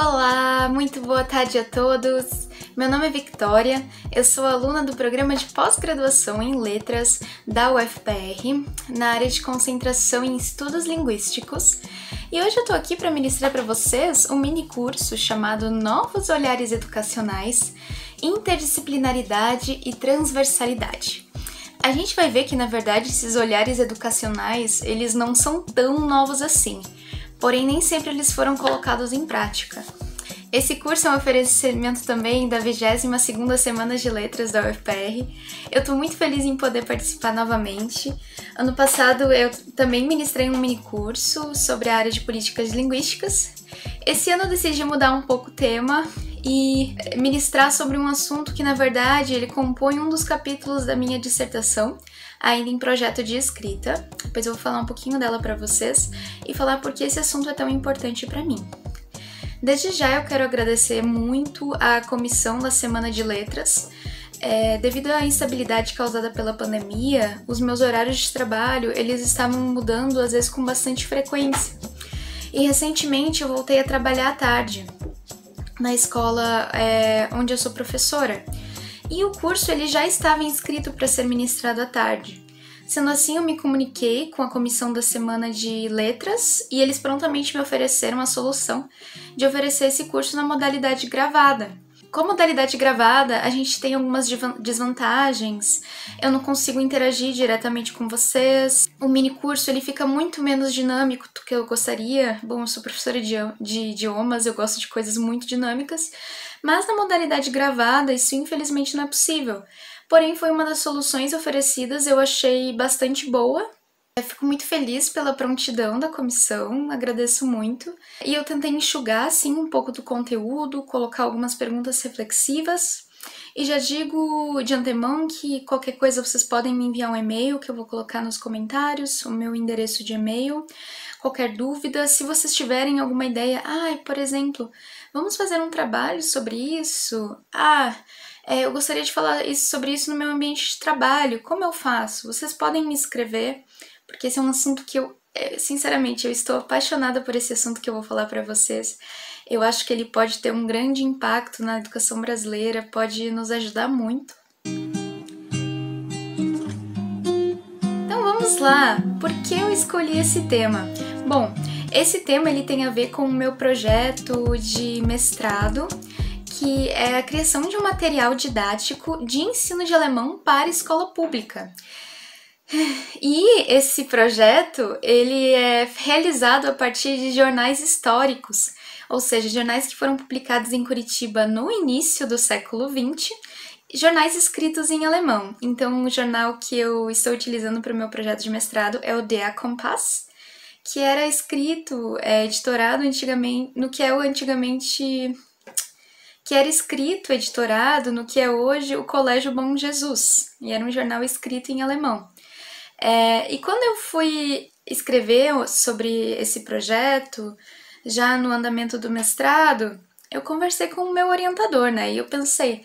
Olá, muito boa tarde a todos. Meu nome é Victoria, eu sou aluna do programa de pós-graduação em Letras da UFPR, na área de concentração em Estudos Linguísticos, e hoje eu tô aqui para ministrar para vocês um mini curso chamado Novos Olhares Educacionais, Interdisciplinaridade e Transversalidade. A gente vai ver que, na verdade, esses olhares educacionais, eles não são tão novos assim, porém nem sempre eles foram colocados em prática. Esse curso é um oferecimento também da 22ª Semana de Letras da UFPR. Eu tô muito feliz em poder participar novamente. Ano passado eu também ministrei um mini curso sobre a área de políticas linguísticas. Esse ano eu decidi mudar um pouco o tema e ministrar sobre um assunto que, na verdade, ele compõe um dos capítulos da minha dissertação, ainda em projeto de escrita. Depois eu vou falar um pouquinho dela para vocês e falar por que esse assunto é tão importante para mim. Desde já eu quero agradecer muito à comissão da Semana de Letras. Devido à instabilidade causada pela pandemia, os meus horários de trabalho eles estavam mudando às vezes com bastante frequência. E recentemente eu voltei a trabalhar à tarde na escola onde eu sou professora. E o curso ele já estava inscrito para ser ministrado à tarde. Sendo assim, eu me comuniquei com a comissão da Semana de Letras e eles prontamente me ofereceram a solução de oferecer esse curso na modalidade gravada. Com a modalidade gravada, a gente tem algumas desvantagens, eu não consigo interagir diretamente com vocês, o mini curso ele fica muito menos dinâmico do que eu gostaria. Bom, eu sou professora de idiomas, eu gosto de coisas muito dinâmicas, mas na modalidade gravada isso infelizmente não é possível. Porém, foi uma das soluções oferecidas, eu achei bastante boa. Eu fico muito feliz pela prontidão da comissão, agradeço muito. E eu tentei enxugar, assim, um pouco do conteúdo, colocar algumas perguntas reflexivas. E já digo de antemão que qualquer coisa vocês podem me enviar um e-mail que eu vou colocar nos comentários, o meu endereço de e-mail. Qualquer dúvida, se vocês tiverem alguma ideia, por exemplo, vamos fazer um trabalho sobre isso? Eu gostaria de falar sobre isso no meu ambiente de trabalho, como eu faço? Vocês podem me escrever, porque esse é um assunto que sinceramente, eu estou apaixonada por esse assunto que eu vou falar para vocês. Eu acho que ele pode ter um grande impacto na educação brasileira, pode nos ajudar muito. Então vamos lá, por que eu escolhi esse tema? Bom, esse tema ele tem a ver com o meu projeto de mestrado, que é a criação de um material didático de ensino de alemão para a escola pública. E esse projeto, ele é realizado a partir de jornais históricos, ou seja, jornais que foram publicados em Curitiba no início do século XX, jornais escritos em alemão. Então, o jornal que eu estou utilizando para o meu projeto de mestrado é o Der Kompass, que era escrito, editorado antigamente, que era escrito, editorado no que é hoje o Colégio Bom Jesus, e era um jornal escrito em alemão. E quando eu fui escrever sobre esse projeto, já no andamento do mestrado, eu conversei com o meu orientador, né? E eu pensei,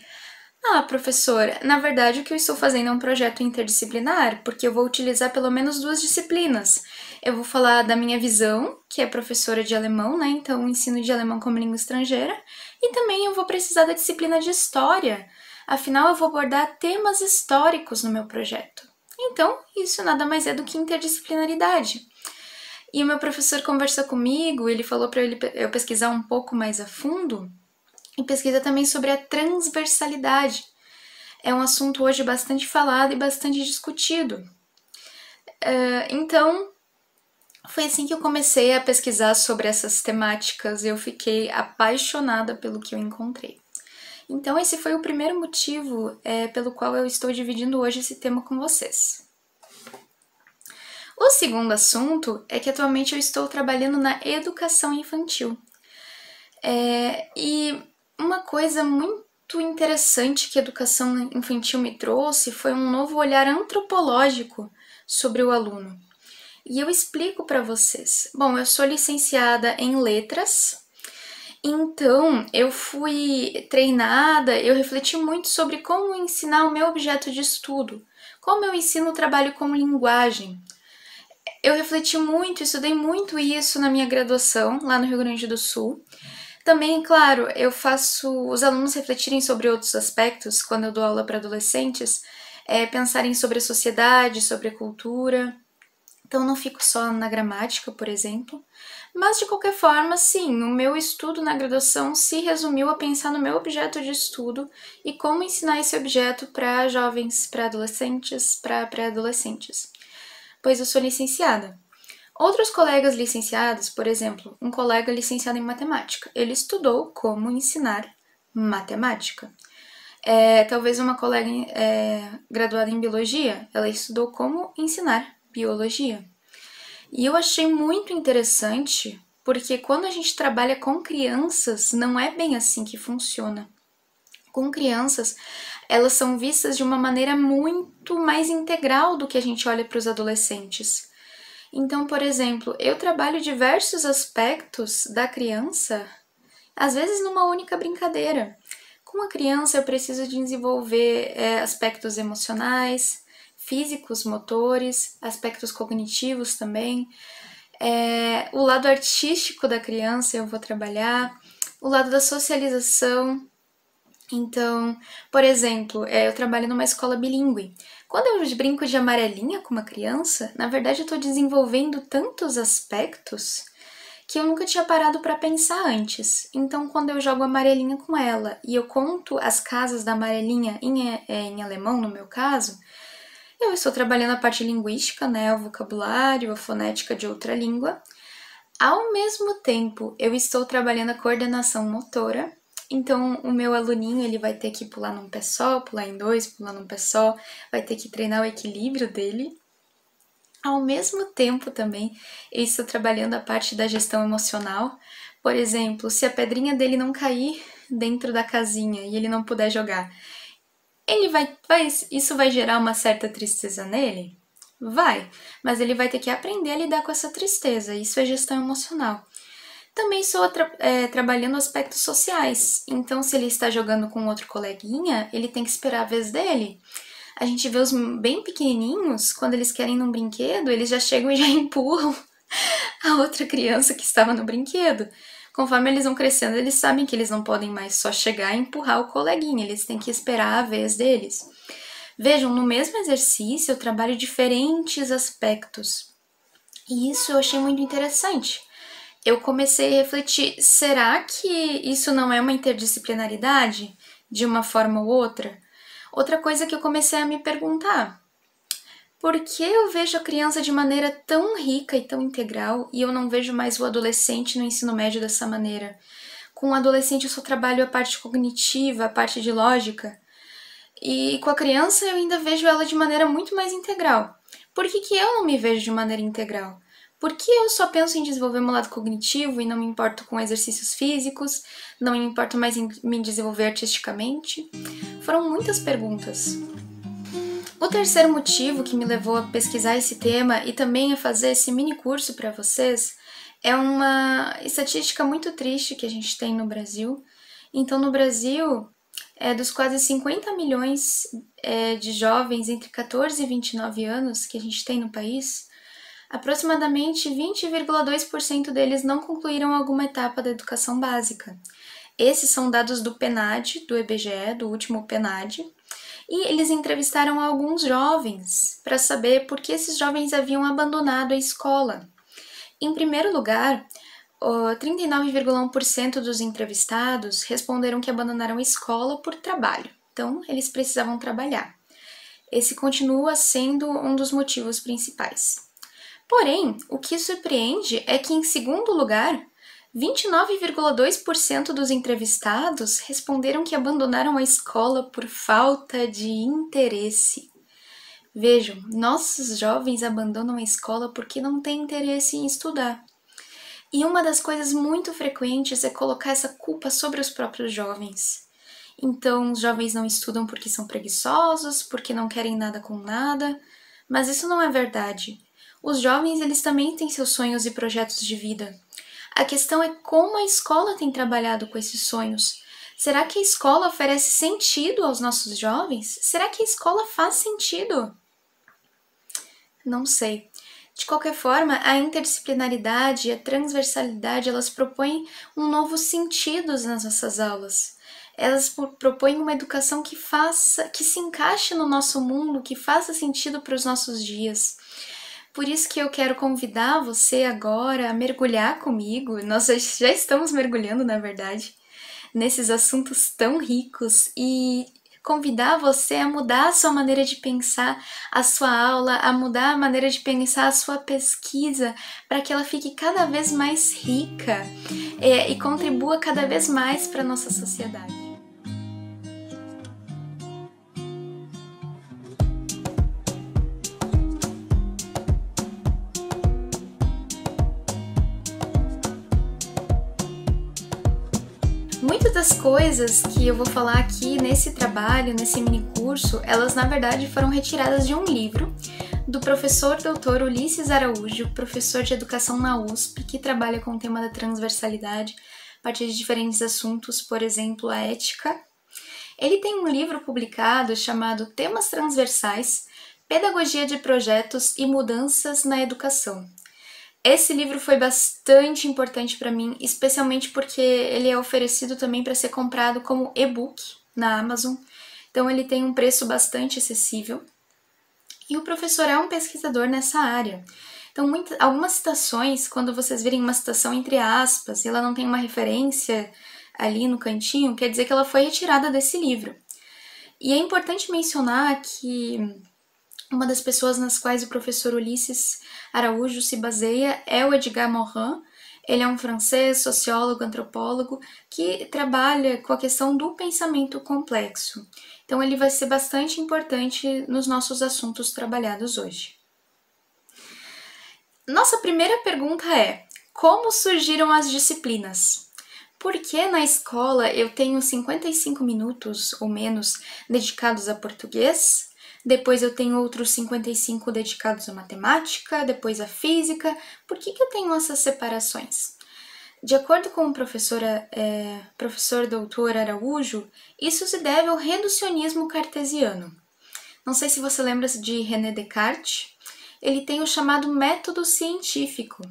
professora, na verdade o que eu estou fazendo é um projeto interdisciplinar, porque eu vou utilizar pelo menos 2 disciplinas. Eu vou falar da minha visão, que é professora de alemão, né? Então, ensino de alemão como língua estrangeira, e também eu vou precisar da disciplina de história. Afinal, eu vou abordar temas históricos no meu projeto. Então, isso nada mais é do que interdisciplinaridade. E o meu professor conversou comigo, ele falou para eu pesquisar um pouco mais a fundo e pesquisar também sobre a transversalidade. É um assunto hoje bastante falado e bastante discutido. Então, foi assim que eu comecei a pesquisar sobre essas temáticas e eu fiquei apaixonada pelo que eu encontrei. Então, esse foi o primeiro motivo pelo qual eu estou dividindo hoje esse tema com vocês. O segundo assunto é que atualmente eu estou trabalhando na educação infantil. E uma coisa muito interessante que a educação infantil me trouxe foi um novo olhar antropológico sobre o aluno. E eu explico para vocês. Bom, eu sou licenciada em letras, então eu fui treinada, eu refleti muito sobre como ensinar o meu objeto de estudo, como eu ensino o trabalho com linguagem. Eu refleti muito, estudei muito isso na minha graduação, lá no Rio Grande do Sul. Também, claro, eu faço os alunos refletirem sobre outros aspectos quando eu dou aula para adolescentes, pensarem sobre a sociedade, sobre a cultura. Então não fico só na gramática, por exemplo. Mas de qualquer forma, sim, o meu estudo na graduação se resumiu a pensar no meu objeto de estudo e como ensinar esse objeto para jovens, para adolescentes, para pré-adolescentes. Pois eu sou licenciada. Outros colegas licenciados, por exemplo, um colega licenciado em matemática, ele estudou como ensinar matemática. Talvez uma colega graduada em biologia, ela estudou como ensinar biologia. E eu achei muito interessante, porque quando a gente trabalha com crianças, não é bem assim que funciona. Com crianças, elas são vistas de uma maneira muito mais integral do que a gente olha para os adolescentes. Então, por exemplo, eu trabalho diversos aspectos da criança, às vezes numa única brincadeira. Com a criança, eu preciso desenvolver aspectos emocionais, físicos, motores, aspectos cognitivos também. O lado artístico da criança eu vou trabalhar, o lado da socialização. Então, por exemplo, eu trabalho numa escola bilíngue. Quando eu brinco de amarelinha com uma criança, na verdade eu estou desenvolvendo tantos aspectos que eu nunca tinha parado para pensar antes. Então, quando eu jogo amarelinha com ela e eu conto as casas da amarelinha em alemão, no meu caso, eu estou trabalhando a parte linguística, né, o vocabulário, a fonética de outra língua. Ao mesmo tempo, eu estou trabalhando a coordenação motora. Então, o meu aluninho, ele vai ter que pular num pé só, pular em dois, pular num pé só, vai ter que treinar o equilíbrio dele. Ao mesmo tempo também, eu estou trabalhando a parte da gestão emocional. Por exemplo, se a pedrinha dele não cair dentro da casinha e ele não puder jogar, isso vai gerar uma certa tristeza nele? Vai, mas ele vai ter que aprender a lidar com essa tristeza. Isso é gestão emocional. Também estou trabalhando aspectos sociais. Então, se ele está jogando com outro coleguinha, ele tem que esperar a vez dele. A gente vê os bem pequenininhos, quando eles querem num brinquedo, eles já chegam e já empurram a outra criança que estava no brinquedo. Conforme eles vão crescendo, eles sabem que eles não podem mais só chegar e empurrar o coleguinha, eles têm que esperar a vez deles. Vejam, no mesmo exercício eu trabalho diferentes aspectos. E isso eu achei muito interessante. Eu comecei a refletir, será que isso não é uma interdisciplinaridade de uma forma ou outra? Outra coisa que eu comecei a me perguntar, por que eu vejo a criança de maneira tão rica e tão integral e eu não vejo mais o adolescente no ensino médio dessa maneira? Com o adolescente eu só trabalho a parte cognitiva, a parte de lógica, e com a criança eu ainda vejo ela de maneira muito mais integral. Por que eu não me vejo de maneira integral? Por que eu só penso em desenvolver meu lado cognitivo e não me importo com exercícios físicos, não me importo mais em me desenvolver artisticamente? Foram muitas perguntas. O terceiro motivo que me levou a pesquisar esse tema e também a fazer esse mini curso para vocês é uma estatística muito triste que a gente tem no Brasil. Então, no Brasil, dos quase 50 milhões de jovens entre 14 e 29 anos que a gente tem no país, aproximadamente 20,2% deles não concluíram alguma etapa da educação básica. Esses são dados do PNAD, do IBGE, do último PNAD, e eles entrevistaram alguns jovens para saber por que esses jovens haviam abandonado a escola. Em primeiro lugar, 39,1% dos entrevistados responderam que abandonaram a escola por trabalho. Então, eles precisavam trabalhar. Esse continua sendo um dos motivos principais. Porém, o que surpreende é que, em segundo lugar, 29,2% dos entrevistados responderam que abandonaram a escola por falta de interesse. Vejam, nossos jovens abandonam a escola porque não têm interesse em estudar. E uma das coisas muito frequentes é colocar essa culpa sobre os próprios jovens. Então, os jovens não estudam porque são preguiçosos, porque não querem nada com nada, mas isso não é verdade. Os jovens, eles também têm seus sonhos e projetos de vida. A questão é como a escola tem trabalhado com esses sonhos. Será que a escola oferece sentido aos nossos jovens? Será que a escola faz sentido? Não sei. De qualquer forma, a interdisciplinaridade e a transversalidade, elas propõem um novo sentido nas nossas aulas. Elas propõem uma educação que se encaixe no nosso mundo, que faça sentido para os nossos dias. Por isso que eu quero convidar você agora a mergulhar comigo, nós já estamos mergulhando, na verdade, nesses assuntos tão ricos e convidar você a mudar a sua maneira de pensar a sua aula, a mudar a maneira de pensar a sua pesquisa, para que ela fique cada vez mais rica e contribua cada vez mais para a nossa sociedade. Muitas das coisas que eu vou falar aqui nesse trabalho, nesse mini curso, elas na verdade foram retiradas de um livro do professor Dr. Ulisses Araújo, professor de educação na USP, que trabalha com o tema da transversalidade a partir de diferentes assuntos, por exemplo, a ética. Ele tem um livro publicado chamado Temas Transversais, Pedagogia de Projetos e Mudanças na Educação. Esse livro foi bastante importante para mim, especialmente porque ele é oferecido também para ser comprado como e-book na Amazon, então ele tem um preço bastante acessível. E o professor é um pesquisador nessa área. Então, algumas citações, quando vocês virem uma citação entre aspas e ela não tem uma referência ali no cantinho, quer dizer que ela foi retirada desse livro. E é importante mencionar que uma das pessoas nas quais o professor Ulisses Araújo se baseia é o Edgar Morin. Ele é um francês, sociólogo, antropólogo, que trabalha com a questão do pensamento complexo. Então ele vai ser bastante importante nos nossos assuntos trabalhados hoje. Nossa primeira pergunta é: como surgiram as disciplinas? Por que na escola eu tenho 55 minutos ou menos dedicados a português? Depois eu tenho outros 55 dedicados à matemática, depois à física. Por que eu tenho essas separações? De acordo com o professor Dr. Araújo, isso se deve ao reducionismo cartesiano. Não sei se você lembra de René Descartes. Ele tem o chamado método científico,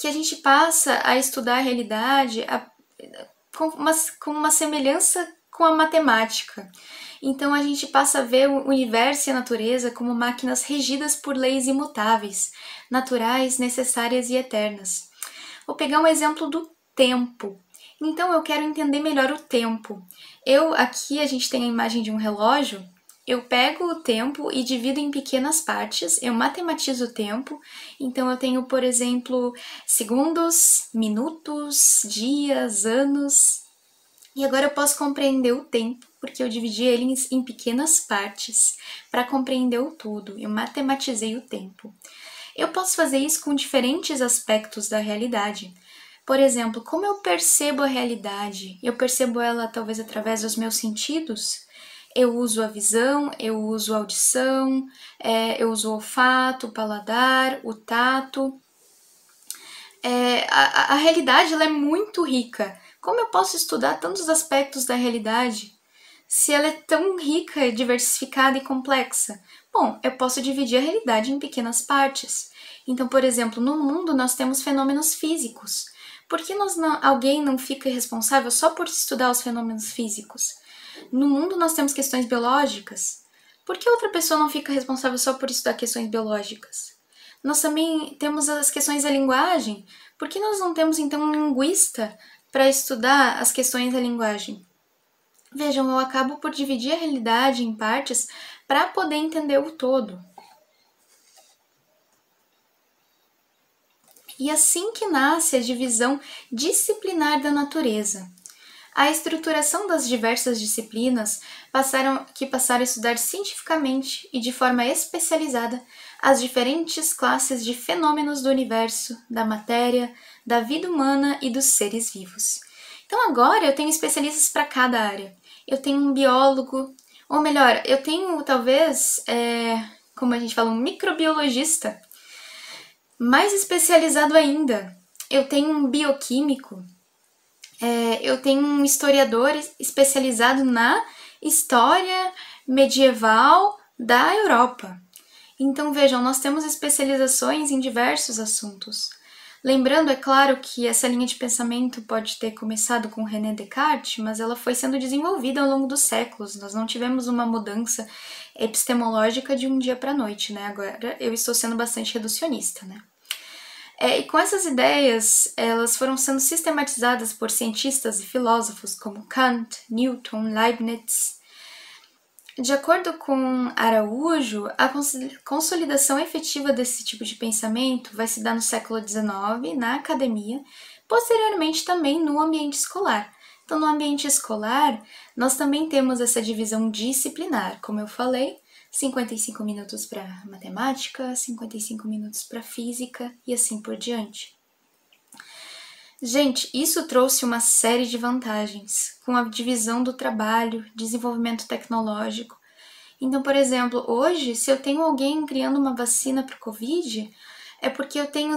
que a gente passa a estudar a realidade com uma semelhança com a matemática. Então a gente passa a ver o universo e a natureza como máquinas regidas por leis imutáveis, naturais, necessárias e eternas. Vou pegar um exemplo do tempo. Então eu quero entender melhor o tempo. Aqui a gente tem a imagem de um relógio. Eu pego o tempo e divido em pequenas partes, eu matematizo o tempo, então eu tenho, por exemplo, segundos, minutos, dias, anos. E agora eu posso compreender o tempo, porque eu dividi ele em pequenas partes para compreender o todo. Eu matematizei o tempo. Eu posso fazer isso com diferentes aspectos da realidade. Por exemplo, como eu percebo a realidade? Eu percebo ela talvez através dos meus sentidos. Eu uso a visão, eu uso a audição, eu uso o olfato, o paladar, o tato. A realidade ela é muito rica. Como eu posso estudar tantos aspectos da realidade se ela é tão rica, diversificada e complexa? Bom, eu posso dividir a realidade em pequenas partes. Então, por exemplo, no mundo nós temos fenômenos físicos. Por que alguém não fica responsável só por estudar os fenômenos físicos? No mundo nós temos questões biológicas. Por que outra pessoa não fica responsável só por estudar questões biológicas? Nós também temos as questões da linguagem. Por que nós não temos então um linguista para estudar as questões da linguagem? Vejam, eu acabo por dividir a realidade em partes para poder entender o todo. E assim que nasce a divisão disciplinar da natureza. A estruturação das diversas disciplinas passaram a estudar cientificamente e de forma especializada as diferentes classes de fenômenos do universo, da matéria, da vida humana e dos seres vivos. Então agora eu tenho especialistas para cada área. Eu tenho um biólogo, ou melhor, eu tenho talvez, como a gente fala, um microbiologista, mais especializado ainda. Eu tenho um bioquímico, eu tenho um historiador especializado na história medieval da Europa. Então vejam, nós temos especializações em diversos assuntos. Lembrando, é claro, que essa linha de pensamento pode ter começado com René Descartes, mas ela foi sendo desenvolvida ao longo dos séculos. Nós não tivemos uma mudança epistemológica de um dia para a noite, né? Agora eu estou sendo bastante reducionista, né? E com essas ideias, elas foram sendo sistematizadas por cientistas e filósofos como Kant, Newton, Leibniz. De acordo com Araújo, a consolidação efetiva desse tipo de pensamento vai se dar no século XIX, na academia, posteriormente também no ambiente escolar. Então, no ambiente escolar, nós também temos essa divisão disciplinar, como eu falei, 55 minutos para matemática, 55 minutos para física e assim por diante. Gente, isso trouxe uma série de vantagens, com a divisão do trabalho, desenvolvimento tecnológico. Então, por exemplo, hoje, se eu tenho alguém criando uma vacina para o Covid, é porque eu tenho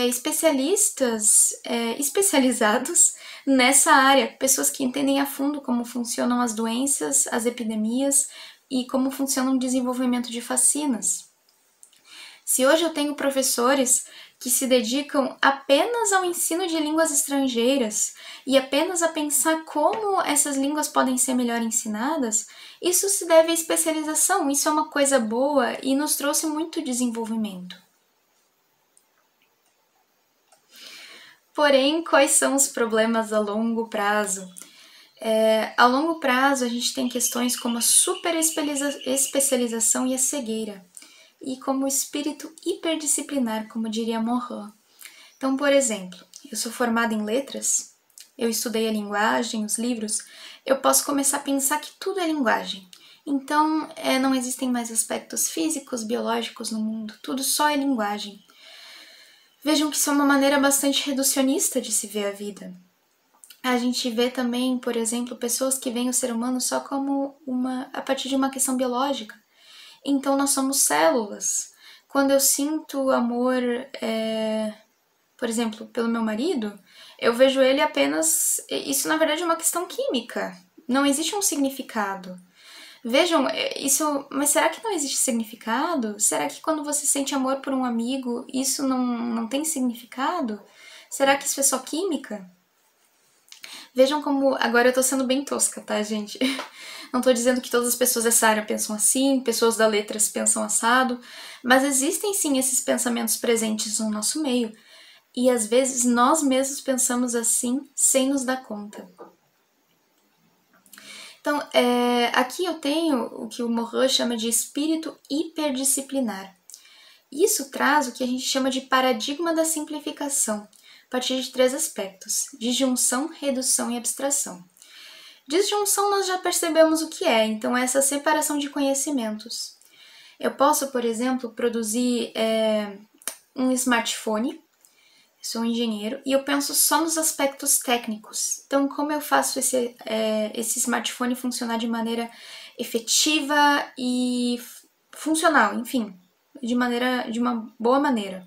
especialistas especializados nessa área, pessoas que entendem a fundo como funcionam as doenças, as epidemias e como funciona o desenvolvimento de vacinas. Se hoje eu tenho professores que se dedicam apenas ao ensino de línguas estrangeiras e apenas a pensar como essas línguas podem ser melhor ensinadas, isso se deve à especialização, isso é uma coisa boa e nos trouxe muito desenvolvimento. Porém, quais são os problemas a longo prazo? A longo prazo, a gente tem questões como a superespecialização e a cegueira, e como o espírito hiperdisciplinar, como diria Morin. Então, por exemplo, eu sou formada em letras, eu estudei a linguagem, os livros, eu posso começar a pensar que tudo é linguagem. Então, não existem mais aspectos físicos, biológicos no mundo, tudo só é linguagem. Vejam que isso é uma maneira bastante reducionista de se ver a vida. A gente vê também, por exemplo, pessoas que veem o ser humano só como a partir de uma questão biológica. Então, nós somos células. Quando eu sinto amor, por exemplo, pelo meu marido, eu vejo ele apenas... Isso, na verdade, é uma questão química. Não existe um significado. Vejam, mas será que não existe significado? Será que quando você sente amor por um amigo, isso não tem significado? Será que isso é só química? Vejam como... Agora eu tô sendo bem tosca, tá, gente? Não tô dizendo que todas as pessoas dessa área pensam assim, pessoas da letras pensam assado, mas existem sim esses pensamentos presentes no nosso meio. E às vezes nós mesmos pensamos assim sem nos dar conta. Então, aqui eu tenho o que o Morin chama de espírito hiperdisciplinar. Isso traz o que a gente chama de paradigma da simplificação, a partir de 3 aspectos: disjunção, redução e abstração. Disjunção nós já percebemos o que é, então é essa separação de conhecimentos. Eu posso, por exemplo, produzir um smartphone, sou um engenheiro, e eu penso só nos aspectos técnicos. Então, como eu faço esse smartphone funcionar de maneira efetiva e funcional, enfim, de uma boa maneira.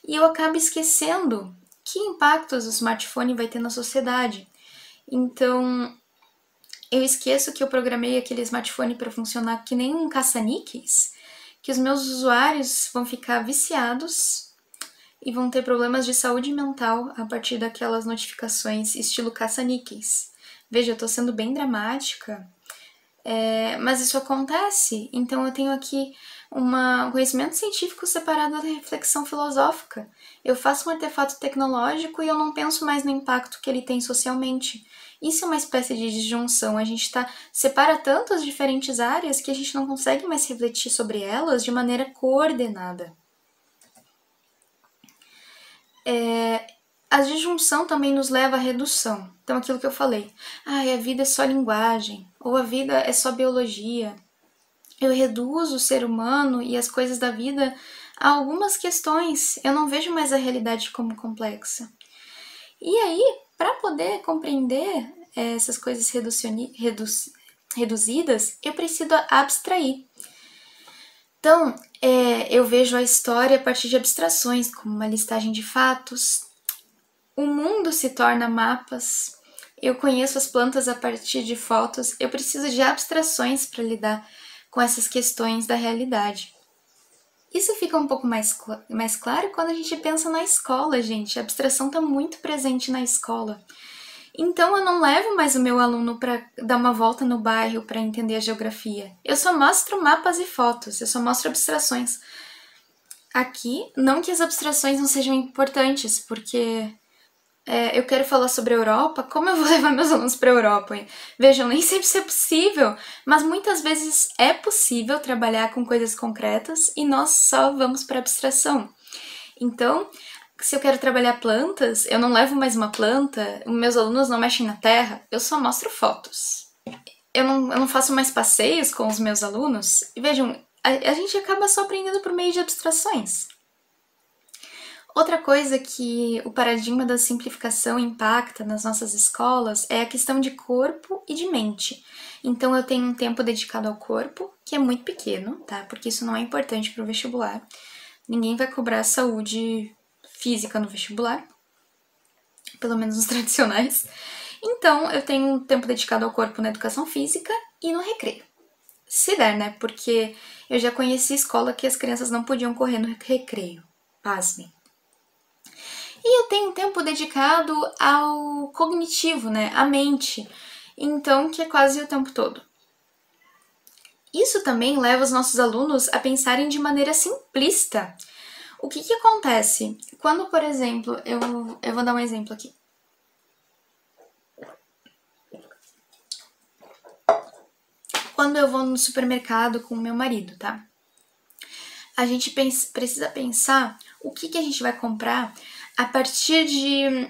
E eu acabo esquecendo que impactos o smartphone vai ter na sociedade. Então, eu esqueço que eu programei aquele smartphone para funcionar que nem um caça-níqueis, que os meus usuários vão ficar viciados e vão ter problemas de saúde mental a partir daquelas notificações estilo caça-níqueis. Veja, eu tô sendo bem dramática, mas isso acontece. Então eu tenho aqui um conhecimento científico separado da reflexão filosófica. Eu faço um artefato tecnológico e eu não penso mais no impacto que ele tem socialmente. Isso é uma espécie de disjunção. A gente separa tanto as diferentes áreas que a gente não consegue mais refletir sobre elas de maneira coordenada. A disjunção também nos leva à redução. Então, aquilo que eu falei, a vida é só linguagem, ou a vida é só biologia. Eu reduzo o ser humano e as coisas da vida a algumas questões. Eu não vejo mais a realidade como complexa. E aí, para poder compreender essas coisas reduzidas, eu preciso abstrair. Então, eu vejo a história a partir de abstrações, como uma listagem de fatos. O mundo se torna mapas. Eu conheço as plantas a partir de fotos. Eu preciso de abstrações para lidar com essas questões da realidade. Isso fica um pouco mais claro quando a gente pensa na escola, gente. A abstração está muito presente na escola. Então eu não levo mais o meu aluno para dar uma volta no bairro para entender a geografia. Eu só mostro mapas e fotos, eu só mostro abstrações. Aqui, não que as abstrações não sejam importantes, porque eu quero falar sobre a Europa, como eu vou levar meus alunos para a Europa? Vejam, nem sempre isso é possível, mas muitas vezes é possível trabalhar com coisas concretas e nós só vamos para abstração. Então, se eu quero trabalhar plantas, eu não levo mais uma planta, meus alunos não mexem na terra, eu só mostro fotos. Eu não faço mais passeios com os meus alunos. E vejam, a gente acaba só aprendendo por meio de abstrações. Outra coisa que o paradigma da simplificação impacta nas nossas escolas é a questão de corpo e de mente. Então eu tenho um tempo dedicado ao corpo, que é muito pequeno, tá? Porque isso não é importante para o vestibular. Ninguém vai cobrar saúde física no vestibular, pelo menos os tradicionais. Então eu tenho um tempo dedicado ao corpo na educação física e no recreio. Se der, né? Porque eu já conheci escola que as crianças não podiam correr no recreio. Pasmem. E eu tenho um tempo dedicado ao cognitivo, né? À mente. Então, que é quase o tempo todo. Isso também leva os nossos alunos a pensarem de maneira simplista. O que acontece? Quando, por exemplo, eu vou dar um exemplo aqui. Quando eu vou no supermercado com o meu marido, tá? A gente precisa pensar o que a gente vai comprar a partir de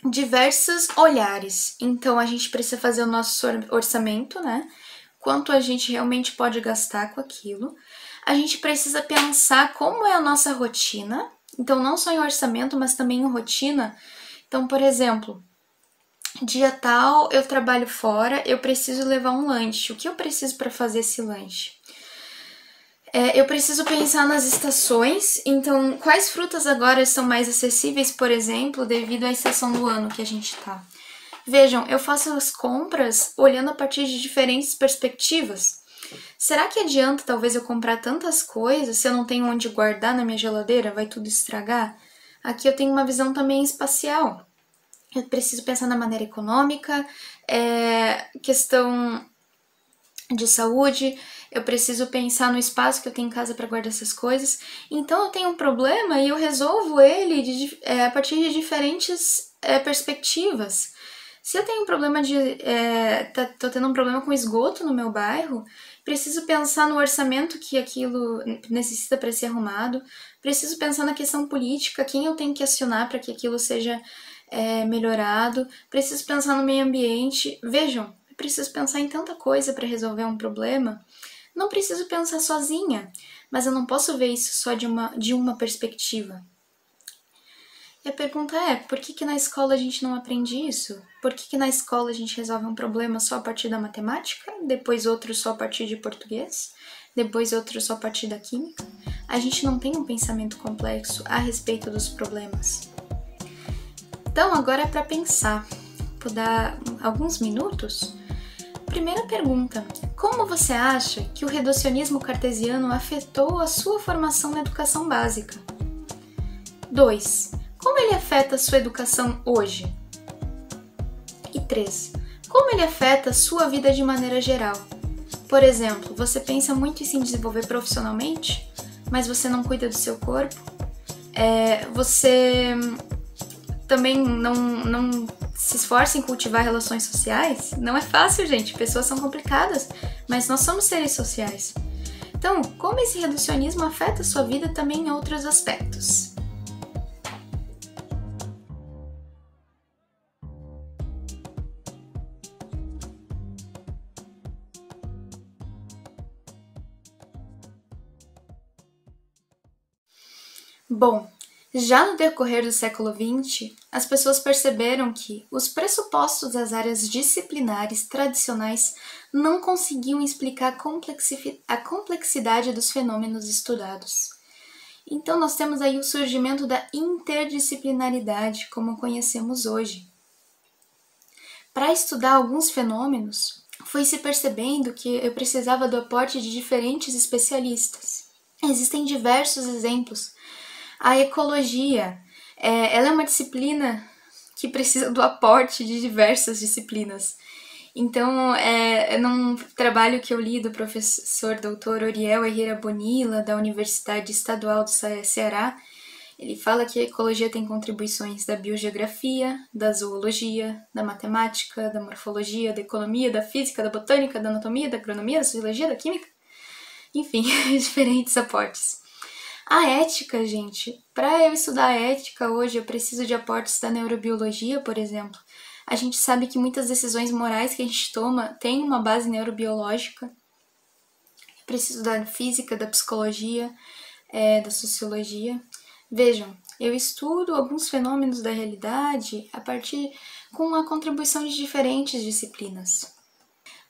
diversos olhares. Então, a gente precisa fazer o nosso orçamento, né? Quanto a gente realmente pode gastar com aquilo. A gente precisa pensar como é a nossa rotina. Então, não só em orçamento, mas também em rotina. Então, por exemplo, dia tal eu trabalho fora, eu preciso levar um lanche. O que eu preciso para fazer esse lanche? Eu preciso pensar nas estações, então quais frutas agora são mais acessíveis, por exemplo, devido à estação do ano que a gente tá. Vejam, eu faço as compras olhando a partir de diferentes perspectivas. Será que adianta talvez eu comprar tantas coisas se eu não tenho onde guardar na minha geladeira? Vai tudo estragar? Aqui eu tenho uma visão também espacial. Eu preciso pensar na maneira econômica, questão de saúde, eu preciso pensar no espaço que eu tenho em casa para guardar essas coisas. Então eu tenho um problema e eu resolvo ele a partir de diferentes perspectivas. Se eu tenho um problema tô tendo um problema com esgoto no meu bairro, preciso pensar no orçamento que aquilo necessita para ser arrumado, preciso pensar na questão política, quem eu tenho que acionar para que aquilo seja melhorado, preciso pensar no meio ambiente. Vejam, eu preciso pensar em tanta coisa para resolver um problema. Não preciso pensar sozinha, mas eu não posso ver isso só de uma perspectiva. E a pergunta é, por que na escola a gente não aprende isso? Por que na escola a gente resolve um problema só a partir da matemática, depois outro só a partir de português, depois outro só a partir da química? A gente não tem um pensamento complexo a respeito dos problemas. Então, agora é para pensar. Vou dar alguns minutos. Primeira pergunta: como você acha que o reducionismo cartesiano afetou a sua formação na educação básica? 2. Como ele afeta a sua educação hoje? E 3. Como ele afeta a sua vida de maneira geral? Por exemplo, você pensa muito em se desenvolver profissionalmente, mas você não cuida do seu corpo? Você também não se esforça em cultivar relações sociais? Não é fácil, gente. Pessoas são complicadas, mas nós somos seres sociais. Então, como esse reducionismo afeta a sua vida também em outros aspectos? Bom, já no decorrer do século XX, as pessoas perceberam que os pressupostos das áreas disciplinares tradicionais não conseguiam explicar a complexidade dos fenômenos estudados. Então, nós temos aí o surgimento da interdisciplinaridade, como conhecemos hoje. Para estudar alguns fenômenos, foi se percebendo que eu precisava do aporte de diferentes especialistas. Existem diversos exemplos. A ecologia, ela é uma disciplina que precisa do aporte de diversas disciplinas. Então, num trabalho que eu li do professor Dr. Oriel Herrera Bonilla, da Universidade Estadual do Ceará, ele fala que a ecologia tem contribuições da biogeografia, da zoologia, da matemática, da morfologia, da economia, da física, da botânica, da anatomia, da agronomia, da sociologia, da química, enfim, diferentes aportes. A ética, gente, para eu estudar ética hoje eu preciso de aportes da neurobiologia, por exemplo. A gente sabe que muitas decisões morais que a gente toma têm uma base neurobiológica. Eu preciso da física, da psicologia, da sociologia. Vejam, eu estudo alguns fenômenos da realidade a partir com a contribuição de diferentes disciplinas.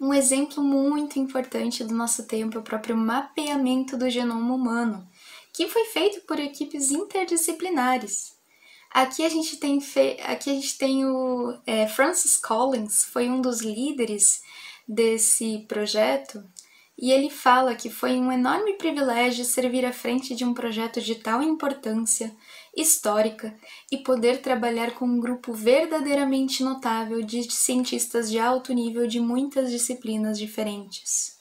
Um exemplo muito importante do nosso tempo é o próprio mapeamento do genoma humano, que foi feito por equipes interdisciplinares. Aqui a gente tem o Francis Collins, foi um dos líderes desse projeto, e ele fala que foi um enorme privilégio servir à frente de um projeto de tal importância histórica e poder trabalhar com um grupo verdadeiramente notável de cientistas de alto nível de muitas disciplinas diferentes.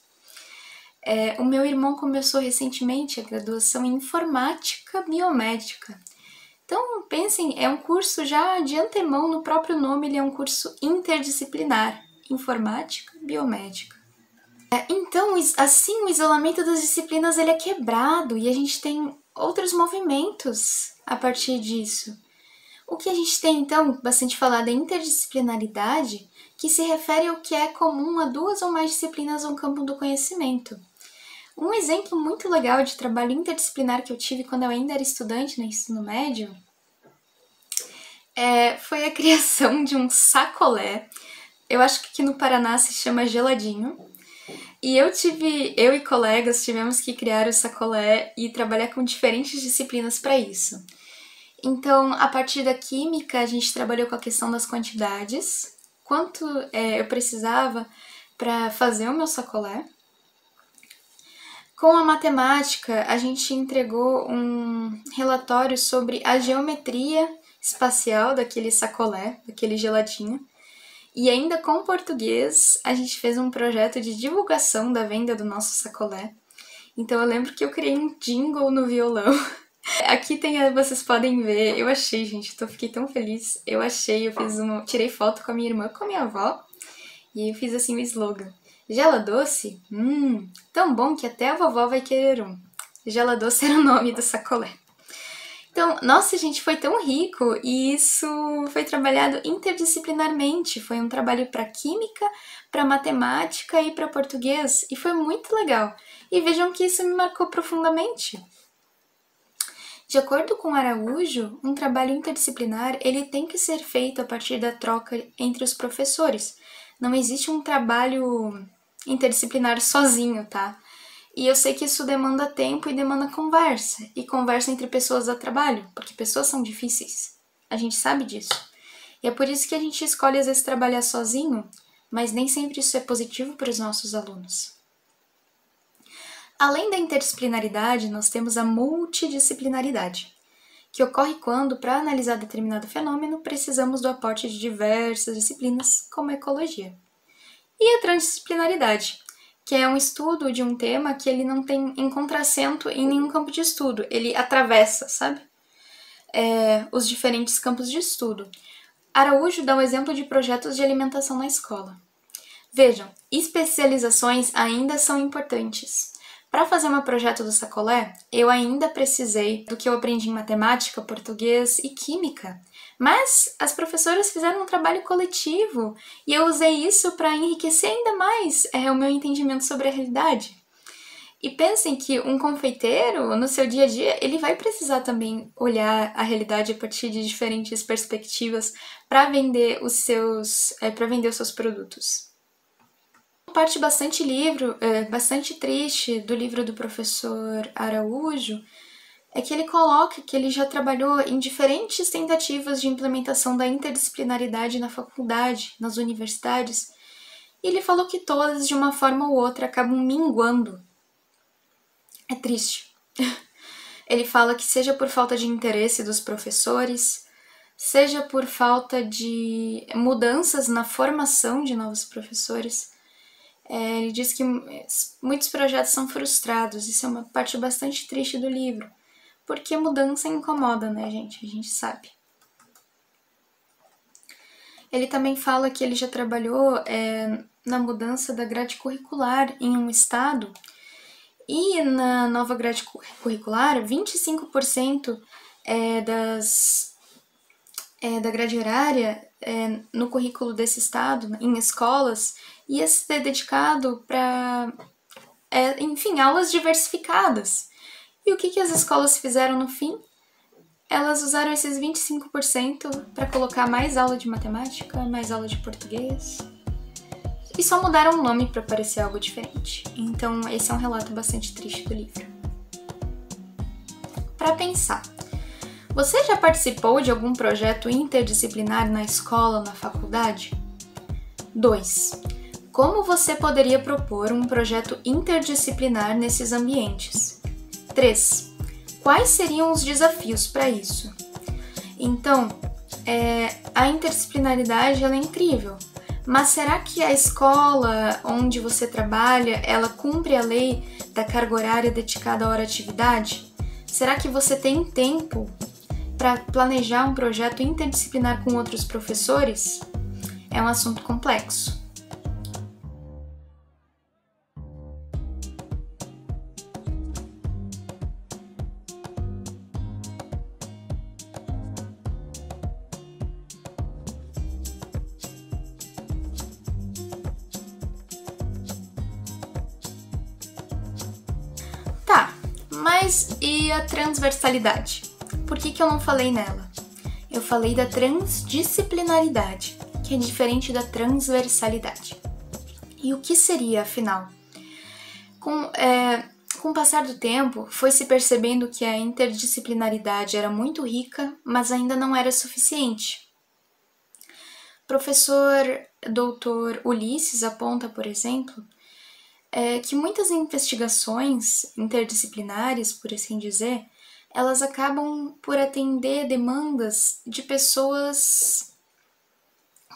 O meu irmão começou recentemente a graduação em informática biomédica. Então, pensem, é um curso já de antemão, no próprio nome, ele é um curso interdisciplinar, informática biomédica. Então, assim, o isolamento das disciplinas ele é quebrado e a gente tem outros movimentos a partir disso. O que a gente tem, então, bastante falado é interdisciplinaridade, que se refere ao que é comum a duas ou mais disciplinas no campo do conhecimento. Um exemplo muito legal de trabalho interdisciplinar que eu tive quando eu ainda era estudante no ensino médio foi a criação de um sacolé. Eu acho que aqui no Paraná se chama geladinho. E eu e colegas tivemos que criar o sacolé e trabalhar com diferentes disciplinas para isso. Então, a partir da química, a gente trabalhou com a questão das quantidades, quanto eu precisava para fazer o meu sacolé. Com a matemática, a gente entregou um relatório sobre a geometria espacial daquele sacolé, daquele geladinho. E ainda com português, a gente fez um projeto de divulgação da venda do nosso sacolé. Então eu lembro que eu criei um jingle no violão. Aqui vocês podem ver, eu achei, gente, fiquei tão feliz. Tirei foto com a minha irmã, com a minha avó, e eu fiz assim o slogan. Gela doce? Tão bom que até a vovó vai querer um. Gela doce era o nome do sacolé. Então, nossa, gente, foi tão rico e isso foi trabalhado interdisciplinarmente. Foi um trabalho para química, para matemática e para português e foi muito legal. E vejam que isso me marcou profundamente. De acordo com Araújo, um trabalho interdisciplinar ele tem que ser feito a partir da troca entre os professores. Não existe um trabalho interdisciplinar sozinho, tá? E eu sei que isso demanda tempo e demanda conversa. E conversa entre pessoas a trabalho, porque pessoas são difíceis. A gente sabe disso. E é por isso que a gente escolhe às vezes trabalhar sozinho, mas nem sempre isso é positivo para os nossos alunos. Além da interdisciplinaridade, nós temos a multidisciplinaridade, que ocorre quando, para analisar determinado fenômeno, precisamos do aporte de diversas disciplinas, como a ecologia. E a transdisciplinaridade, que é um estudo de um tema que ele não encontra acento em nenhum campo de estudo, ele atravessa, sabe? Os diferentes campos de estudo. Araújo dá um exemplo de projetos de alimentação na escola. Vejam, especializações ainda são importantes. Para fazer meu projeto do sacolé, eu ainda precisei do que eu aprendi em matemática, português e química. Mas as professoras fizeram um trabalho coletivo e eu usei isso para enriquecer ainda mais o meu entendimento sobre a realidade. E pensem que um confeiteiro, no seu dia a dia, ele vai precisar também olhar a realidade a partir de diferentes perspectivas para vender os seus produtos. Uma parte bastante triste do livro do professor Araújo é que ele coloca que ele já trabalhou em diferentes tentativas de implementação da interdisciplinaridade na faculdade, nas universidades, e ele falou que todas, de uma forma ou outra, acabam minguando. É triste. Ele fala que seja por falta de interesse dos professores, seja por falta de mudanças na formação de novos professores, ele diz que muitos projetos são frustrados. Isso é uma parte bastante triste do livro, porque mudança incomoda, né, gente? A gente sabe. Ele também fala que ele já trabalhou na mudança da grade curricular em um estado, e na nova grade curricular, 25% da grade horária no currículo desse estado, em escolas, ia ser dedicado para, enfim, aulas diversificadas. E o que as escolas fizeram no fim? Elas usaram esses 25% para colocar mais aula de matemática, mais aula de português, e só mudaram o nome para parecer algo diferente. Então, esse é um relato bastante triste do livro. Para pensar, você já participou de algum projeto interdisciplinar na escola ou na faculdade? 2. Como você poderia propor um projeto interdisciplinar nesses ambientes? 3. Quais seriam os desafios para isso? Então, a interdisciplinaridade ela é incrível, mas será que a escola onde você trabalha, ela cumpre a lei da carga horária dedicada à hora atividade? Será que você tem tempo para planejar um projeto interdisciplinar com outros professores? É um assunto complexo. Tá, mas e a transversalidade? Por que eu não falei nela? Eu falei da transdisciplinaridade, que é diferente da transversalidade. E o que seria, afinal? Com o passar do tempo, foi se percebendo que a interdisciplinaridade era muito rica, mas ainda não era suficiente. O professor Dr. Ulisses aponta, por exemplo, que muitas investigações interdisciplinares, por assim dizer, elas acabam por atender demandas de pessoas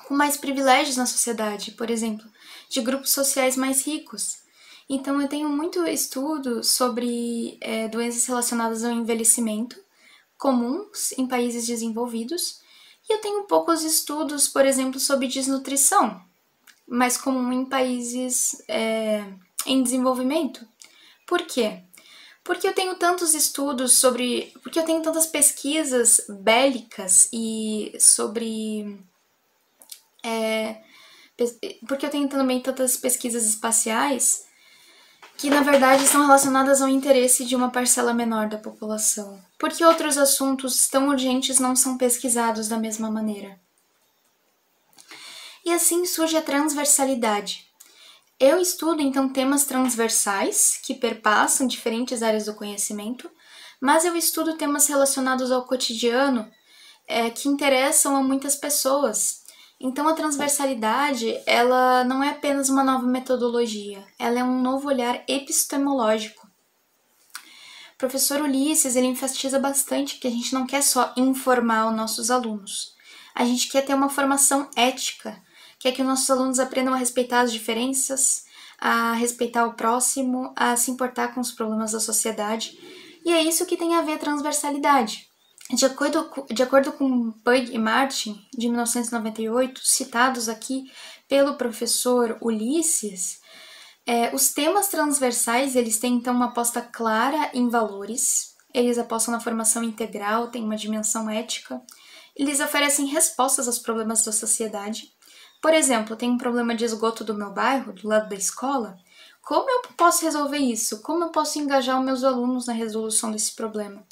com mais privilégios na sociedade, por exemplo, de grupos sociais mais ricos. Então, eu tenho muito estudo sobre doenças relacionadas ao envelhecimento, comuns em países desenvolvidos, e eu tenho poucos estudos, por exemplo, sobre desnutrição, mais comum em países em desenvolvimento. Por quê? Porque eu tenho tantos estudos sobre... Porque eu tenho tantas pesquisas bélicas e sobre... porque eu tenho também tantas pesquisas espaciais que, na verdade, são relacionadas ao interesse de uma parcela menor da população. Porque outros assuntos tão urgentes não são pesquisados da mesma maneira. E assim surge a transversalidade. Eu estudo, então, temas transversais, que perpassam diferentes áreas do conhecimento, mas eu estudo temas relacionados ao cotidiano, que interessam a muitas pessoas. Então, a transversalidade, ela não é apenas uma nova metodologia, ela é um novo olhar epistemológico. O professor Ulisses, ele enfatiza bastante que a gente não quer só informar os nossos alunos, a gente quer ter uma formação ética, quer que os nossos alunos aprendam a respeitar as diferenças, a respeitar o próximo, a se importar com os problemas da sociedade. E é isso que tem a ver a transversalidade. De acordo com Pug e Martin, de 1998, citados aqui pelo professor Ulisses, os temas transversais eles têm então uma aposta clara em valores, eles apostam na formação integral, têm uma dimensão ética, eles oferecem respostas aos problemas da sociedade. Por exemplo, tem um problema de esgoto do meu bairro, do lado da escola. Como eu posso resolver isso? Como eu posso engajar os meus alunos na resolução desse problema?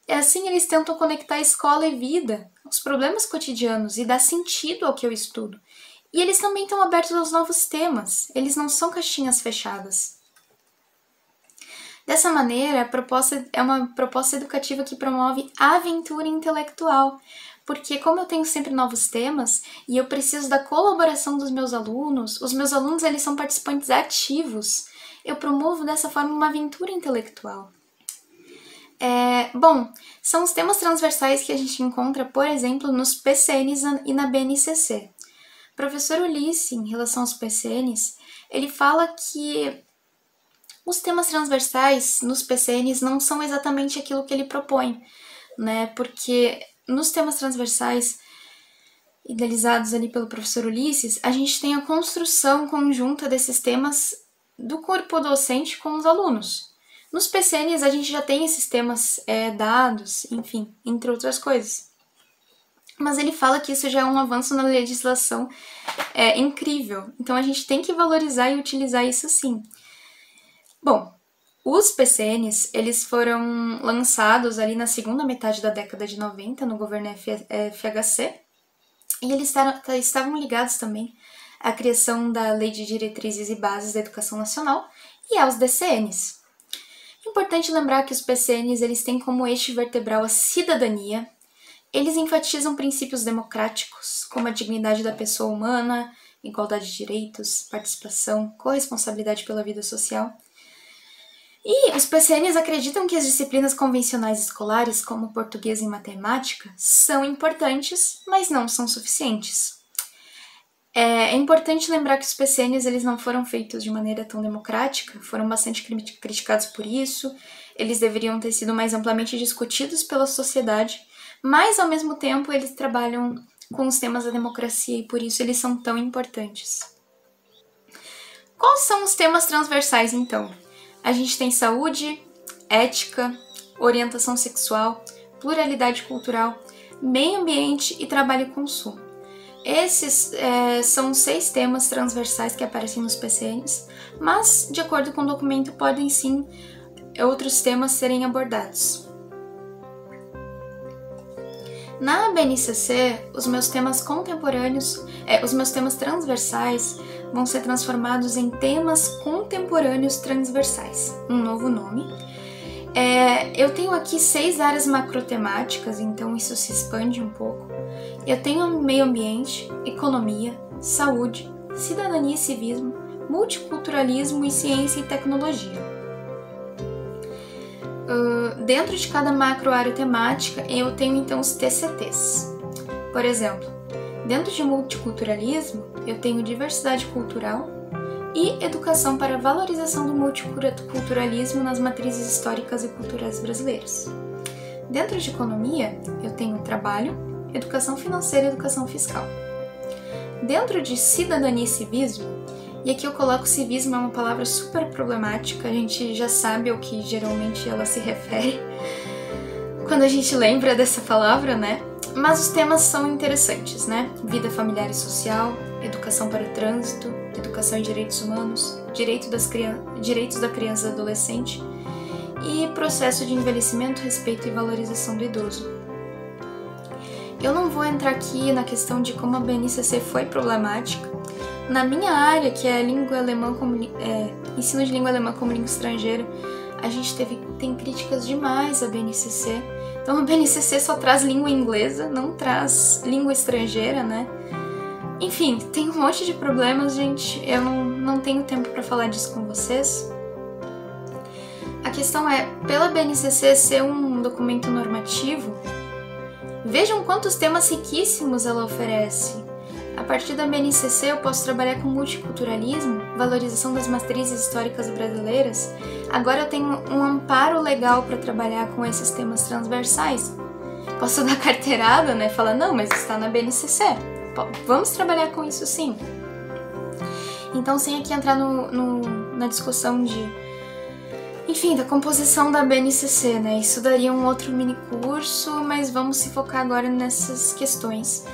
E assim eles tentam conectar escola e vida, os problemas cotidianos, e dar sentido ao que eu estudo. E eles também estão abertos aos novos temas, eles não são caixinhas fechadas. Dessa maneira, a proposta é uma proposta educativa que promove a aventura intelectual, porque como eu tenho sempre novos temas e eu preciso da colaboração dos meus alunos, os meus alunos eles são participantes ativos, eu promovo dessa forma uma aventura intelectual. Bom, são os temas transversais que a gente encontra, por exemplo, nos PCNs e na BNCC. O professor Ulisses, em relação aos PCNs, ele fala que os temas transversais nos PCNs não são exatamente aquilo que ele propõe, né? Porque nos temas transversais idealizados ali pelo professor Ulisses, a gente tem a construção conjunta desses temas do corpo docente com os alunos. Nos PCNs a gente já tem esses temas dados, enfim, entre outras coisas. Mas ele fala que isso já é um avanço na legislação incrível. Então a gente tem que valorizar e utilizar isso sim. Bom, os PCNs, eles foram lançados ali na segunda metade da década de 90, no governo FHC, e eles estavam ligados também à criação da Lei de Diretrizes e Bases da Educação Nacional e aos DCNs. É importante lembrar que os PCNs eles têm como eixo vertebral a cidadania. Eles enfatizam princípios democráticos, como a dignidade da pessoa humana, igualdade de direitos, participação, corresponsabilidade pela vida social. E os PCNs acreditam que as disciplinas convencionais escolares, como português e matemática, são importantes, mas não são suficientes. É importante lembrar que os PCNs eles não foram feitos de maneira tão democrática, foram bastante criticados por isso, eles deveriam ter sido mais amplamente discutidos pela sociedade, mas ao mesmo tempo eles trabalham com os temas da democracia e por isso eles são tão importantes. Quais são os temas transversais então? A gente tem saúde, ética, orientação sexual, pluralidade cultural, meio ambiente e trabalho e consumo. Esses são 6 temas transversais que aparecem nos PCNs, mas, de acordo com o documento, podem sim outros temas serem abordados. Na BNCC, os meus temas contemporâneos, os meus temas transversais vão ser transformados em temas contemporâneos transversais, um novo nome. Eu tenho aqui 6 áreas macrotemáticas, então isso se expande um pouco. Eu tenho meio ambiente, economia, saúde, cidadania e civismo, multiculturalismo e ciência e tecnologia. Dentro de cada macro área temática, eu tenho então os TCTs. Por exemplo, dentro de multiculturalismo, eu tenho diversidade cultural e educação para a valorização do multiculturalismo nas matrizes históricas e culturais brasileiras. Dentro de economia, eu tenho trabalho, educação financeira e educação fiscal. Dentro de cidadania e civismo, e aqui eu coloco civismo, é uma palavra super problemática, a gente já sabe ao que geralmente ela se refere quando a gente lembra dessa palavra, né? Mas os temas são interessantes, né? Vida familiar e social, educação para o trânsito, educação e direitos humanos, direitos da criança e do adolescente e processo de envelhecimento, respeito e valorização do idoso. Eu não vou entrar aqui na questão de como a BNCC foi problemática. Na minha área, que é língua alemã ensino de língua alemã como língua estrangeira, a gente tem críticas demais à BNCC. Então a BNCC só traz língua inglesa, não traz língua estrangeira, né? Enfim, tem um monte de problemas, gente. Eu não tenho tempo para falar disso com vocês. A questão é, pela BNCC ser um documento normativo, vejam quantos temas riquíssimos ela oferece. A partir da BNCC eu posso trabalhar com multiculturalismo, valorização das matrizes históricas brasileiras. Agora eu tenho um amparo legal para trabalhar com esses temas transversais. Posso dar carteirada, né? Falar, não, mas está na BNCC. Vamos trabalhar com isso sim. Então, sem aqui entrar na discussão enfim, da composição da BNCC, né? Isso daria um outro mini curso, mas vamos se focar agora nessas questões.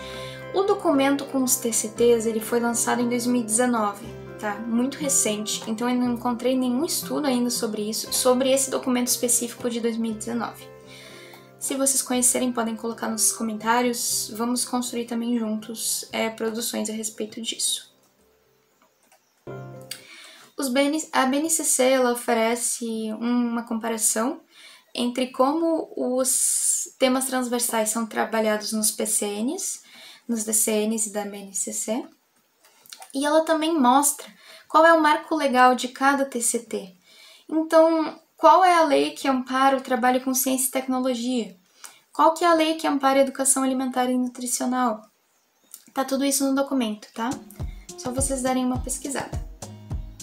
O documento com os TCTs, ele foi lançado em 2019, tá? Muito recente, então eu não encontrei nenhum estudo ainda sobre isso, sobre esse documento específico de 2019. Se vocês conhecerem, podem colocar nos comentários, vamos construir também juntos produções a respeito disso. A BNCC, ela oferece uma comparação entre como os temas transversais são trabalhados nos PCNs, nos DCNs e da BNCC, e ela também mostra qual é o marco legal de cada TCT. Então, Qual é a lei que ampara o trabalho com ciência e tecnologia? Qual que é a lei que ampara a educação alimentar e nutricional? Tá tudo isso no documento, tá? Só vocês darem uma pesquisada.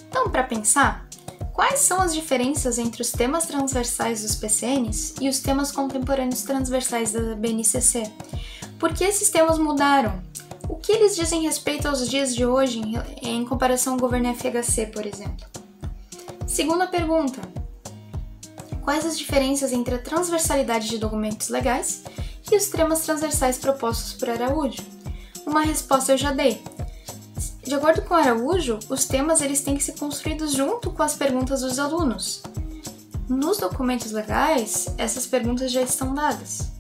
Então, para pensar, quais são as diferenças entre os temas transversais dos PCNs e os temas contemporâneos transversais da BNCC? Por que esses temas mudaram? O que eles dizem respeito aos dias de hoje em comparação ao governo FHC, por exemplo? Segunda pergunta. Quais as diferenças entre a transversalidade de documentos legais e os temas transversais propostos por Araújo? Uma resposta eu já dei. De acordo com Araújo, os temas eles têm que ser construídos junto com as perguntas dos alunos. Nos documentos legais, essas perguntas já estão dadas.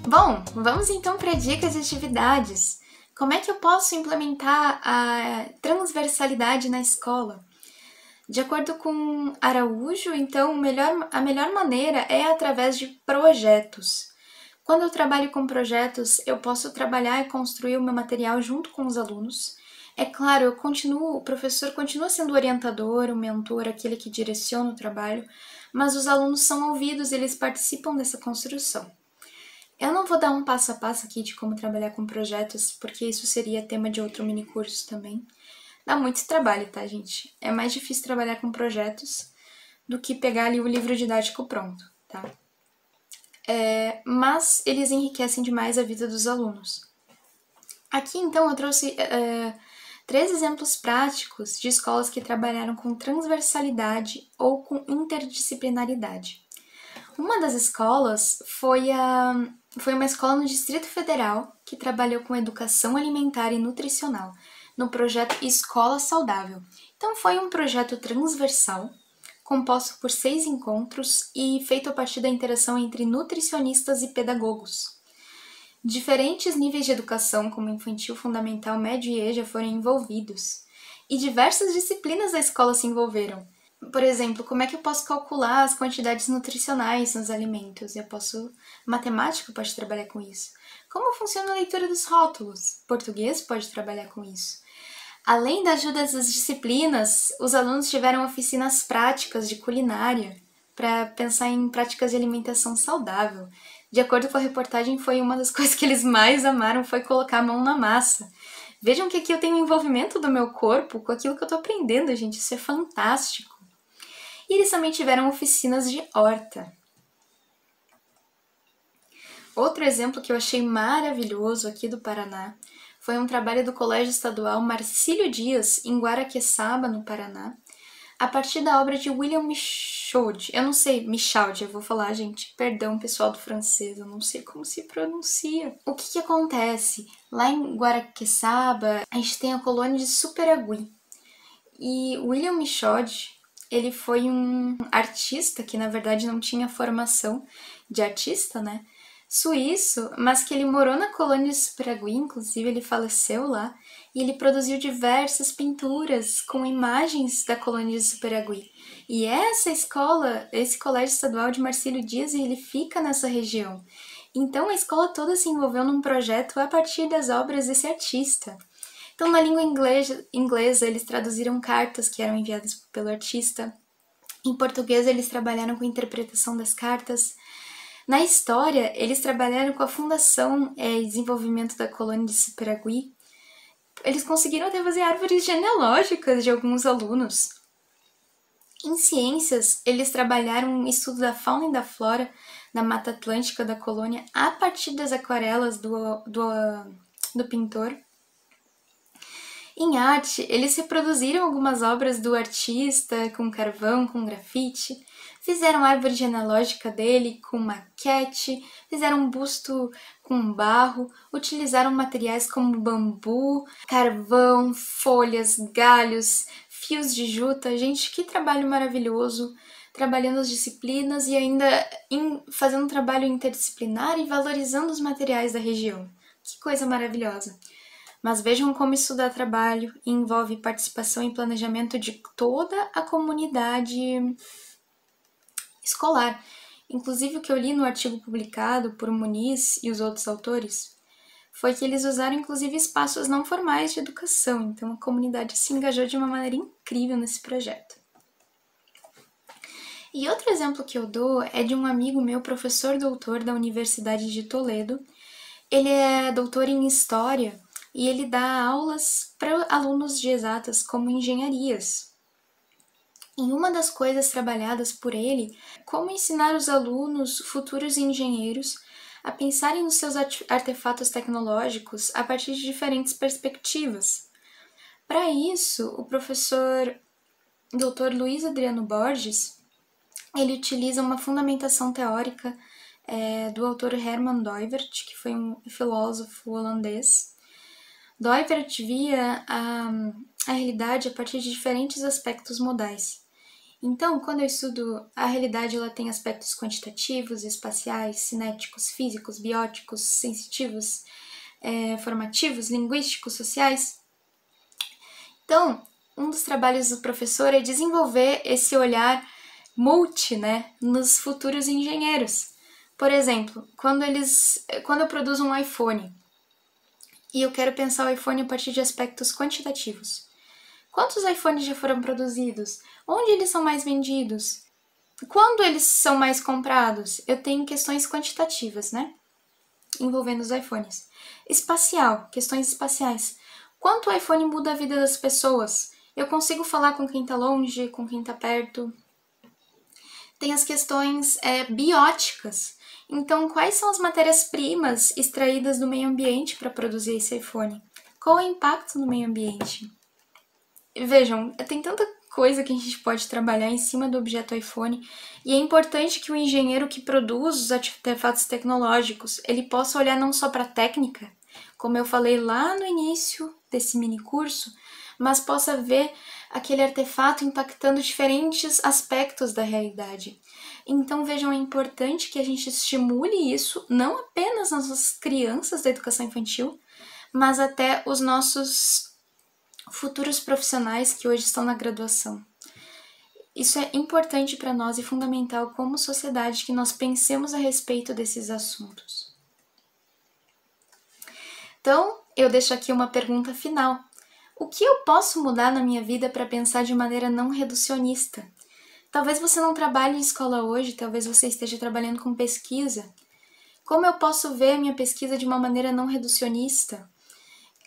Bom, vamos então para dicas de atividades. Como é que eu posso implementar a transversalidade na escola? De acordo com Araújo, então, a melhor maneira é através de projetos. Quando eu trabalho com projetos, eu posso trabalhar e construir o meu material junto com os alunos. É claro, o professor continua sendo o orientador, o mentor, aquele que direciona o trabalho, mas os alunos são ouvidos e eles participam dessa construção. Eu não vou dar um passo a passo aqui de como trabalhar com projetos, porque isso seria tema de outro mini curso também. Dá muito trabalho, tá, gente? É mais difícil trabalhar com projetos do que pegar ali o livro didático pronto, tá? Mas eles enriquecem demais a vida dos alunos. Aqui, então, eu trouxe 3 exemplos práticos de escolas que trabalharam com transversalidade ou com interdisciplinaridade. Uma das escolas foi uma escola no Distrito Federal que trabalhou com educação alimentar e nutricional, no projeto Escola Saudável. Então foi um projeto transversal, composto por 6 encontros e feito a partir da interação entre nutricionistas e pedagogos. Diferentes níveis de educação, como infantil, fundamental, médio e EJA, foram envolvidos. E diversas disciplinas da escola se envolveram. Por exemplo, como é que eu posso calcular as quantidades nutricionais nos alimentos? Matemática pode trabalhar com isso. Como funciona a leitura dos rótulos? Português pode trabalhar com isso. Além da ajuda das disciplinas, os alunos tiveram oficinas práticas de culinária para pensar em práticas de alimentação saudável. De acordo com a reportagem, foi uma das coisas que eles mais amaram foi colocar a mão na massa. Vejam que aqui eu tenho o envolvimento do meu corpo com aquilo que eu estou aprendendo, gente. Isso é fantástico. E eles também tiveram oficinas de horta. Outro exemplo que eu achei maravilhoso aqui do Paraná foi um trabalho do Colégio Estadual Marcílio Dias, em Guaraqueçaba, no Paraná, a partir da obra de William Michaud. Eu não sei, Michaud, eu vou falar, gente. Perdão, pessoal do francês, eu não sei como se pronuncia. O que acontece? Lá em Guaraqueçaba, a gente tem a colônia de Superagui. E William Michaud, ele foi um artista que, na verdade, não tinha formação de artista, né? Suíço, mas que ele morou na colônia de Superagui, inclusive ele faleceu lá, e ele produziu diversas pinturas com imagens da colônia de Superagui. E essa escola, esse colégio estadual de Marcílio Dias, ele fica nessa região. Então a escola toda se envolveu num projeto a partir das obras desse artista. Então, na língua inglesa, eles traduziram cartas que eram enviadas pelo artista. Em português, eles trabalharam com a interpretação das cartas. Na história, eles trabalharam com a fundação e desenvolvimento da colônia de Superagui. Eles conseguiram até fazer árvores genealógicas de alguns alunos. Em ciências, eles trabalharam o estudo da fauna e da flora da Mata Atlântica da colônia a partir das aquarelas do pintor. Em arte, eles reproduziram algumas obras do artista com carvão, com grafite, fizeram a árvore genealógica dele com maquete, fizeram um busto com barro, utilizaram materiais como bambu, carvão, folhas, galhos, fios de juta. Gente, que trabalho maravilhoso! Trabalhando as disciplinas e ainda fazendo um trabalho interdisciplinar e valorizando os materiais da região. Que coisa maravilhosa! Mas vejam como isso dá trabalho e envolve participação e planejamento de toda a comunidade escolar. Inclusive, o que eu li no artigo publicado por Muniz e os outros autores foi que eles usaram inclusive espaços não formais de educação, então a comunidade se engajou de uma maneira incrível nesse projeto. E outro exemplo que eu dou é de um amigo meu, professor doutor da Universidade de Toledo. Ele é doutor em História e ele dá aulas para alunos de exatas como engenharias. E uma das coisas trabalhadas por ele é como ensinar os alunos, futuros engenheiros, a pensarem nos seus artefatos tecnológicos a partir de diferentes perspectivas. Para isso, o professor Dr. Luiz Adriano Borges, ele utiliza uma fundamentação teórica do autor Herman Doivert, que foi um filósofo holandês. Doivert via a realidade a partir de diferentes aspectos modais. Então, quando eu estudo a realidade, ela tem aspectos quantitativos, espaciais, cinéticos, físicos, bióticos, sensitivos, formativos, linguísticos, sociais. Então, um dos trabalhos do professor é desenvolver esse olhar multi, nos futuros engenheiros. Por exemplo, quando eu produzo um iPhone e eu quero pensar o iPhone a partir de aspectos quantitativos. Quantos iPhones já foram produzidos? Onde eles são mais vendidos? Quando eles são mais comprados? Eu tenho questões quantitativas, envolvendo os iPhones. Espacial, questões espaciais. Quanto o iPhone muda a vida das pessoas? Eu consigo falar com quem está longe, com quem está perto? Tem as questões bióticas. Então, quais são as matérias-primas extraídas do meio ambiente para produzir esse iPhone? Qual é o impacto no meio ambiente? Vejam, tem tanta coisa que a gente pode trabalhar em cima do objeto iPhone e é importante que o engenheiro que produz os artefatos tecnológicos, ele possa olhar não só para a técnica, como eu falei lá no início desse mini curso, mas possa ver aquele artefato impactando diferentes aspectos da realidade. Então, vejam, é importante que a gente estimule isso, não apenas nas nossas crianças da educação infantil, mas até os nossos futuros profissionais que hoje estão na graduação. Isso é importante para nós e fundamental como sociedade que nós pensemos a respeito desses assuntos. Então, eu deixo aqui uma pergunta final. O que eu posso mudar na minha vida para pensar de maneira não reducionista? Talvez você não trabalhe em escola hoje, talvez você esteja trabalhando com pesquisa. Como eu posso ver a minha pesquisa de uma maneira não reducionista?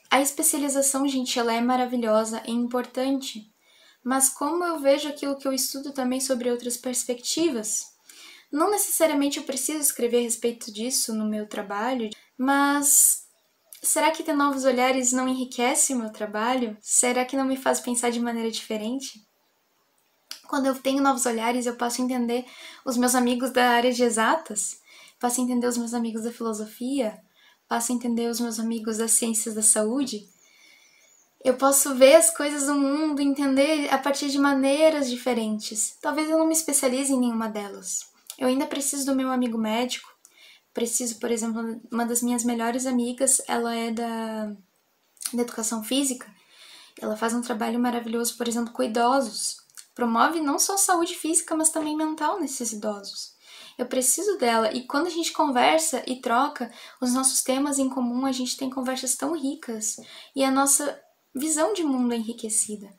A especialização, gente, ela é maravilhosa, é importante, mas como eu vejo aquilo que eu estudo também sobre outras perspectivas? Não necessariamente eu preciso escrever a respeito disso no meu trabalho, mas será que ter novos olhares não enriquece o meu trabalho? Será que não me faz pensar de maneira diferente? Quando eu tenho novos olhares, eu posso entender os meus amigos da área de exatas, posso entender os meus amigos da filosofia, posso entender os meus amigos das ciências da saúde. Eu posso ver as coisas do mundo, entender a partir de maneiras diferentes. Talvez eu não me especialize em nenhuma delas. Eu ainda preciso do meu amigo médico. Preciso, por exemplo, uma das minhas melhores amigas, ela é da educação física. Ela faz um trabalho maravilhoso, por exemplo, com idosos. Promove não só saúde física, mas também mental nesses idosos. Eu preciso dela, e quando a gente conversa e troca os nossos temas em comum, a gente tem conversas tão ricas e a nossa visão de mundo é enriquecida.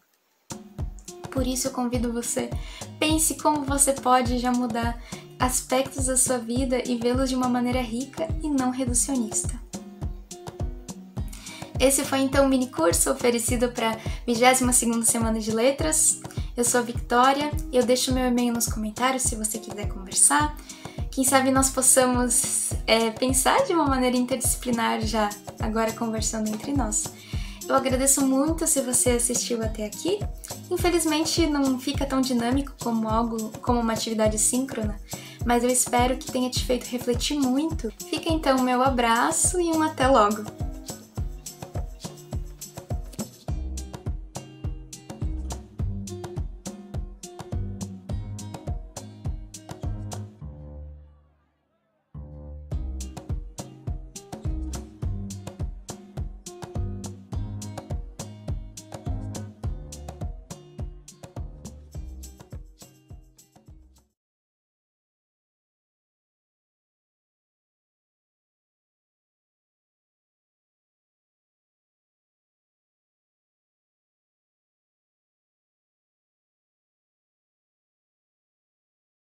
Por isso eu convido você, pense como você pode já mudar aspectos da sua vida e vê-los de uma maneira rica e não reducionista. Esse foi então o mini curso oferecido para a 22ª semana de letras. Eu sou a Victoria, eu deixo meu e-mail nos comentários se você quiser conversar. Quem sabe nós possamos pensar de uma maneira interdisciplinar já, agora conversando entre nós. Eu agradeço muito se você assistiu até aqui. Infelizmente não fica tão dinâmico como uma atividade síncrona, mas eu espero que tenha te feito refletir muito. Fica então o meu abraço e um até logo!